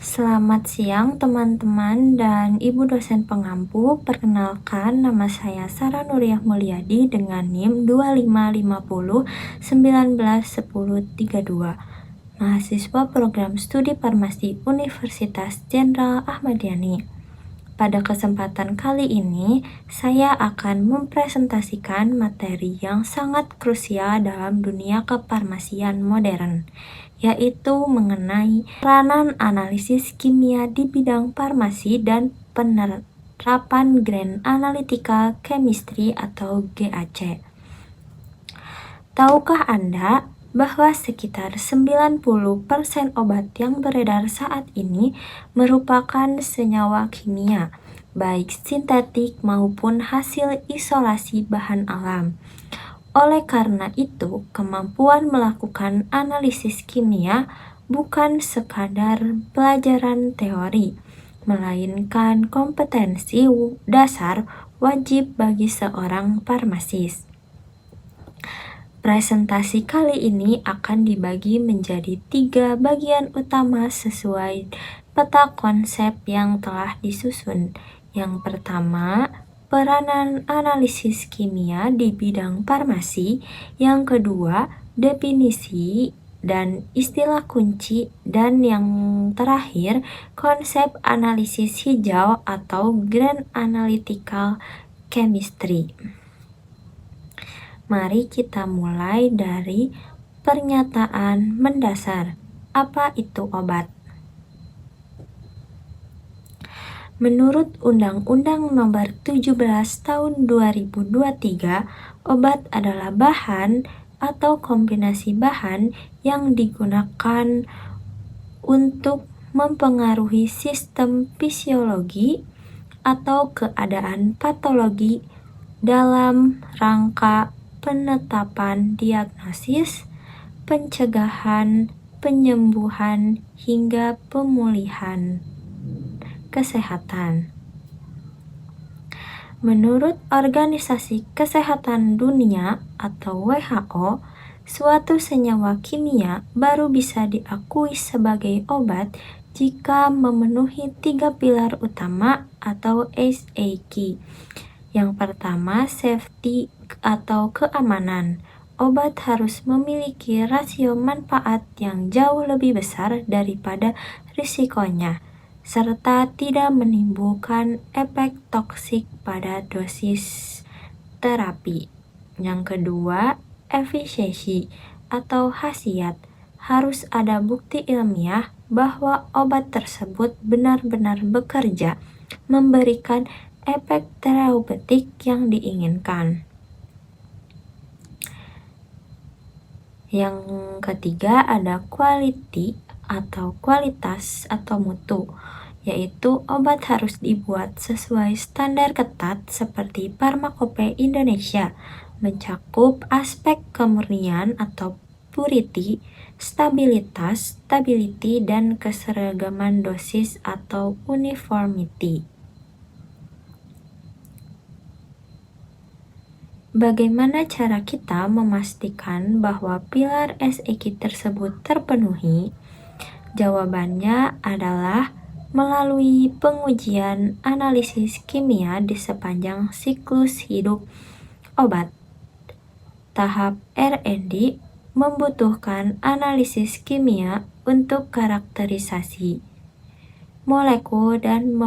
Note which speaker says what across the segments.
Speaker 1: Selamat siang teman-teman dan Ibu dosen pengampu. Perkenalkan, nama saya Sarah Nuriyah Mulyadi dengan NIM 2550191032. Mahasiswa program studi farmasi Universitas Jenderal Ahmad Yani. Pada kesempatan kali ini, saya akan mempresentasikan materi yang sangat krusial dalam dunia kefarmasian modern, yaitu mengenai peranan analisis kimia di bidang farmasi dan penerapan Grand Analytical Chemistry atau GAC. Tahukah Anda bahwa sekitar 90% obat yang beredar saat ini merupakan senyawa kimia, baik sintetik maupun hasil isolasi bahan alam. Oleh karena itu, kemampuan melakukan analisis kimia bukan sekadar pelajaran teori, melainkan kompetensi dasar wajib bagi seorang farmasis. Presentasi kali ini akan dibagi menjadi 3 bagian utama sesuai peta konsep yang telah disusun. Yang pertama, peranan analisis kimia di bidang farmasi. Yang kedua, definisi dan istilah kunci. Dan yang terakhir, konsep analisis hijau atau Grand Analytical Chemistry. Mari kita mulai dari pernyataan mendasar. Apa itu obat? Menurut Undang-Undang Nomor 17 Tahun 2023, obat adalah bahan atau kombinasi bahan yang digunakan untuk mempengaruhi sistem fisiologi atau keadaan patologi dalam rangka penetapan diagnosis, pencegahan, penyembuhan, hingga pemulihan kesehatan. Menurut Organisasi Kesehatan Dunia atau WHO, suatu senyawa kimia baru bisa diakui sebagai obat jika memenuhi 3 pilar utama atau SAQ. Yang pertama, safety atau keamanan. Obat harus memiliki rasio manfaat yang jauh lebih besar daripada risikonya, serta tidak menimbulkan efek toksik pada dosis terapi. Yang kedua, efisiensi atau khasiat. Harus ada bukti ilmiah bahwa obat tersebut benar-benar bekerja, memberikan efek terapeutik yang diinginkan. Yang ketiga ada quality atau kualitas atau mutu, yaitu obat harus dibuat sesuai standar ketat seperti Pharmacopeia Indonesia, mencakup aspek kemurnian atau purity, stability, dan keseragaman dosis atau uniformity. Bagaimana cara kita memastikan bahwa pilar SAQ tersebut terpenuhi? Jawabannya adalah melalui pengujian analisis kimia di sepanjang siklus hidup obat. Tahap R&D membutuhkan analisis kimia untuk karakterisasi molekul dan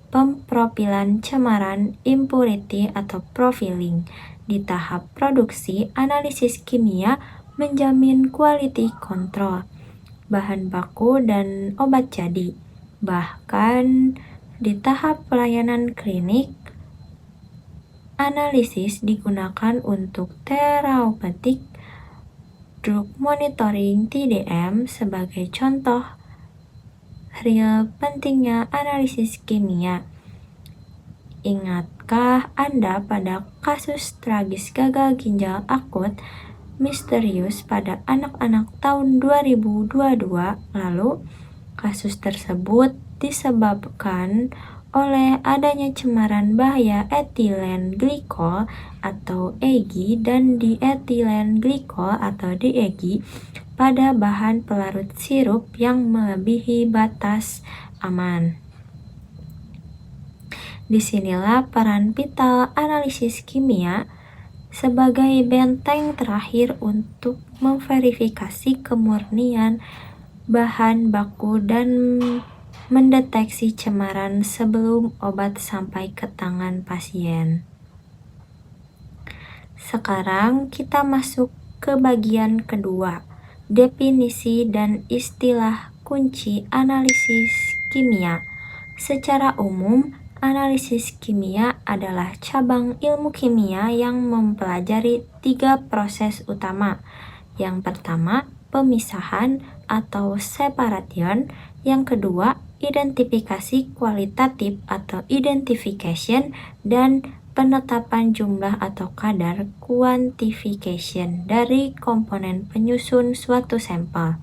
Speaker 1: pemprofilan cemaran, impurity atau profiling. Di tahap produksi, analisis kimia menjamin quality control bahan baku dan obat jadi. Bahkan di tahap pelayanan klinik, analisis digunakan untuk therapeutic drug monitoring (TDM). Sebagai contoh real pentingnya analisis kimia. Ingatkah Anda pada kasus tragis gagal ginjal akut misterius pada anak-anak tahun 2022 lalu? Kasus tersebut disebabkan oleh adanya cemaran bahaya etilen glikol atau EG dan dietilen glikol atau DEG pada bahan pelarut sirup yang melebihi batas aman. Disinilah peran vital analisis kimia sebagai benteng terakhir untuk memverifikasi kemurnian bahan baku dan mendeteksi cemaran sebelum obat sampai ke tangan pasien. Sekarang kita masuk ke bagian kedua, definisi dan istilah kunci analisis kimia. Secara umum, analisis kimia adalah cabang ilmu kimia yang mempelajari 3 proses utama. Yang pertama, pemisahan atau separation. Yang kedua, identifikasi kualitatif atau identification, dan penetapan jumlah atau kadar quantification dari komponen penyusun suatu sampel.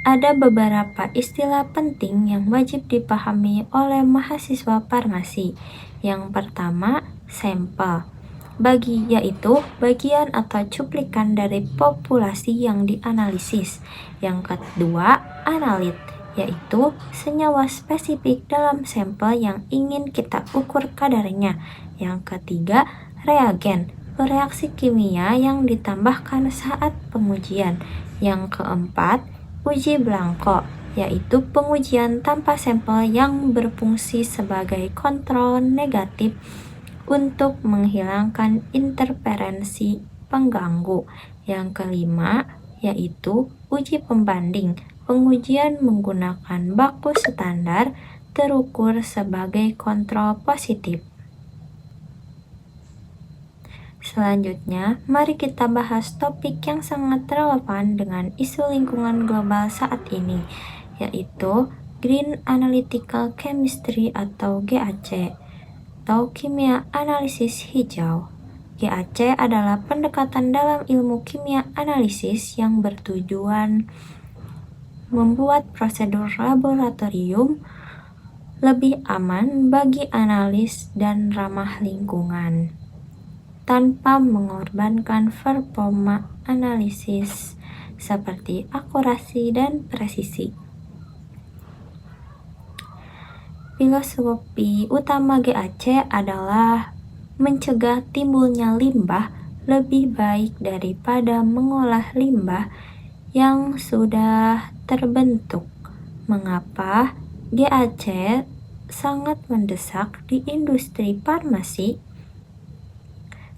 Speaker 1: Ada beberapa istilah penting yang wajib dipahami oleh mahasiswa farmasi. Yang pertama, sampel, yaitu bagian atau cuplikan dari populasi yang dianalisis. Yang kedua, analit, yaitu senyawa spesifik dalam sampel yang ingin kita ukur kadarnya. Yang ketiga, reagen, reaksi kimia yang ditambahkan saat pengujian. Yang keempat, uji blanko, yaitu pengujian tanpa sampel yang berfungsi sebagai kontrol negatif untuk menghilangkan interferensi pengganggu. Yang kelima, yaitu uji pembanding, pengujian menggunakan baku standar terukur sebagai kontrol positif. Selanjutnya, mari kita bahas topik yang sangat relevan dengan isu lingkungan global saat ini, yaitu Green Analytical Chemistry atau GAC, atau kimia analisis hijau. GAC adalah pendekatan dalam ilmu kimia analisis yang bertujuan membuat prosedur laboratorium lebih aman bagi analis dan ramah lingkungan, tanpa mengorbankan performa analisis seperti akurasi dan presisi. Filosofi utama GAC adalah mencegah timbulnya limbah lebih baik daripada mengolah limbah yang sudah terbentuk. Mengapa GAC sangat mendesak di industri farmasi?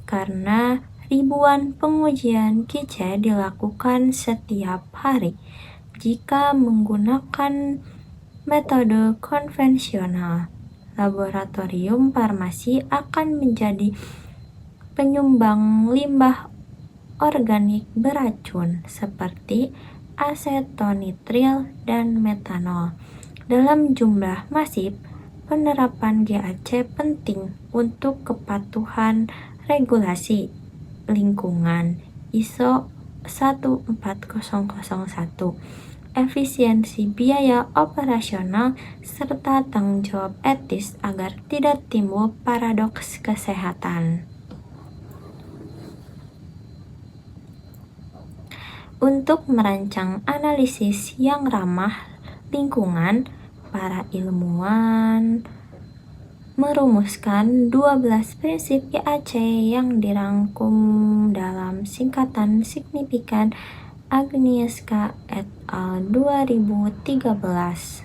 Speaker 1: Karena ribuan pengujian GAC dilakukan setiap hari. Jika menggunakan metode konvensional, laboratorium farmasi akan menjadi penyumbang limbah organik beracun seperti asetonitril dan metanol. Dalam jumlah masif, penerapan GAC penting untuk kepatuhan regulasi lingkungan ISO 14001, efisiensi biaya operasional, serta tanggung jawab etis agar tidak timbul paradoks kesehatan. Untuk merancang analisis yang ramah lingkungan, para ilmuwan merumuskan 12 prinsip GAC yang dirangkum dalam singkatan signifikan Agnieszka et al. 2013.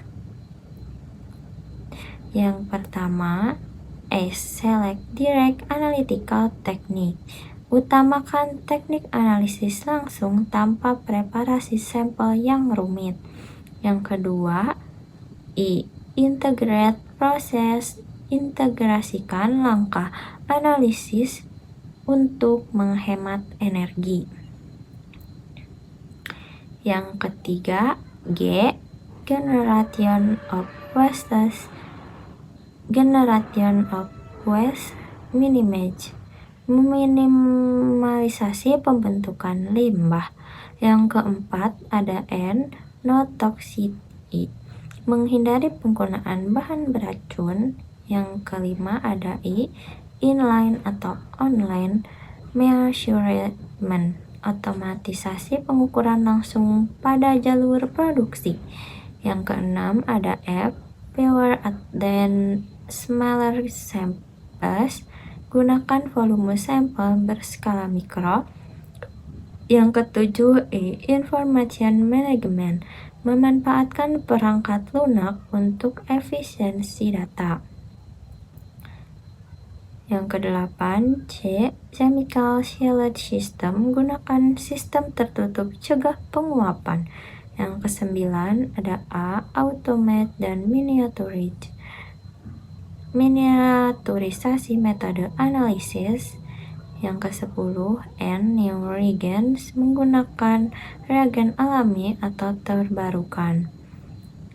Speaker 1: Yang pertama, select direct analytical technique. Utamakan teknik analisis langsung tanpa preparasi sampel yang rumit. Yang kedua, integrate proses, integrasikan langkah analisis untuk menghemat energi. Yang ketiga, generation of waste minimization, meminimalisasi pembentukan limbah. Yang keempat, ada no toxicity, menghindari penggunaan bahan beracun. Yang kelima, ada inline atau online measurement, otomatisasi pengukuran langsung pada jalur produksi. Yang keenam ada F, fewer than smaller samples, gunakan volume sampel berskala mikro. Yang ketujuh E, information management, memanfaatkan perangkat lunak untuk efisiensi data. Yang kedelapan C, chemical sealed system, gunakan sistem tertutup cegah penguapan. Yang kesembilan ada A, automate dan miniaturisasi metode analisis. Yang ke-10 N, new reagents, menggunakan reagen alami atau terbarukan.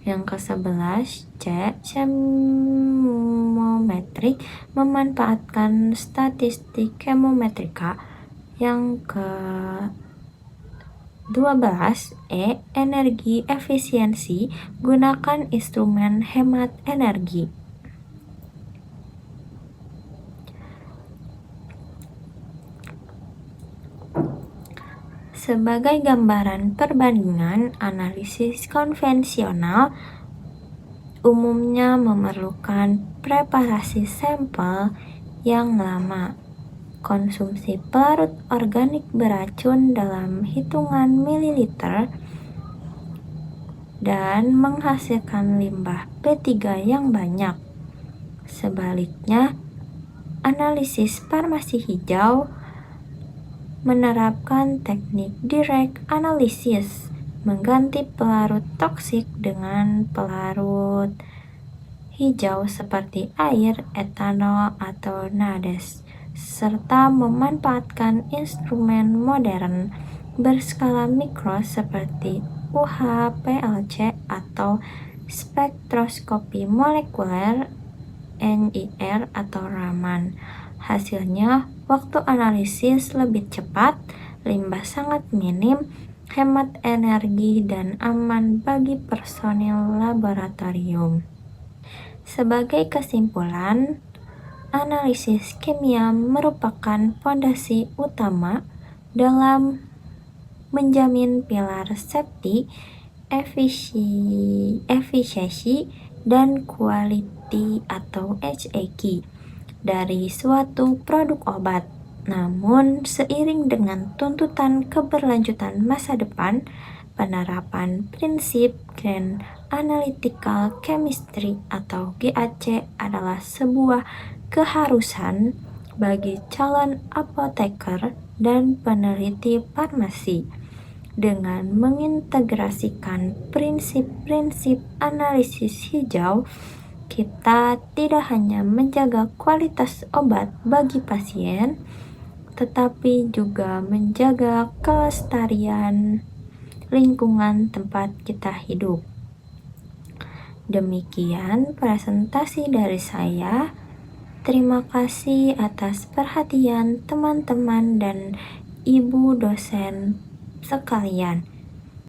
Speaker 1: Yang ke-11 C, chemometric, memanfaatkan statistik chemometrika. Yang ke-12 E, energi efisiensi, gunakan instrumen hemat energi. Sebagai gambaran perbandingan, analisis konvensional umumnya memerlukan preparasi sampel yang lama, konsumsi pelarut organik beracun dalam hitungan mililiter, dan menghasilkan limbah P3 yang banyak. Sebaliknya, analisis farmasi hijau menerapkan teknik direct analysis, mengganti pelarut toksik dengan pelarut hijau seperti air, etanol, atau NADES, serta memanfaatkan instrumen modern berskala mikro seperti UHPLC atau spektroskopi molekuler NIR atau Raman. Hasilnya, waktu analisis lebih cepat, limbah sangat minim, hemat energi, dan aman bagi personil laboratorium. Sebagai kesimpulan, analisis kimia merupakan fondasi utama dalam menjamin pilar safety, efisiensi, dan quality atau HAQ dari suatu produk obat. Namun, seiring dengan tuntutan keberlanjutan masa depan, penerapan prinsip Grand Analytical Chemistry atau GAC adalah sebuah keharusan bagi calon apoteker dan peneliti farmasi. Dengan mengintegrasikan prinsip-prinsip analisis hijau, kita tidak hanya menjaga kualitas obat bagi pasien, tetapi juga menjaga kelestarian lingkungan tempat kita hidup. Demikian presentasi dari saya. Terima kasih atas perhatian teman-teman dan ibu dosen sekalian.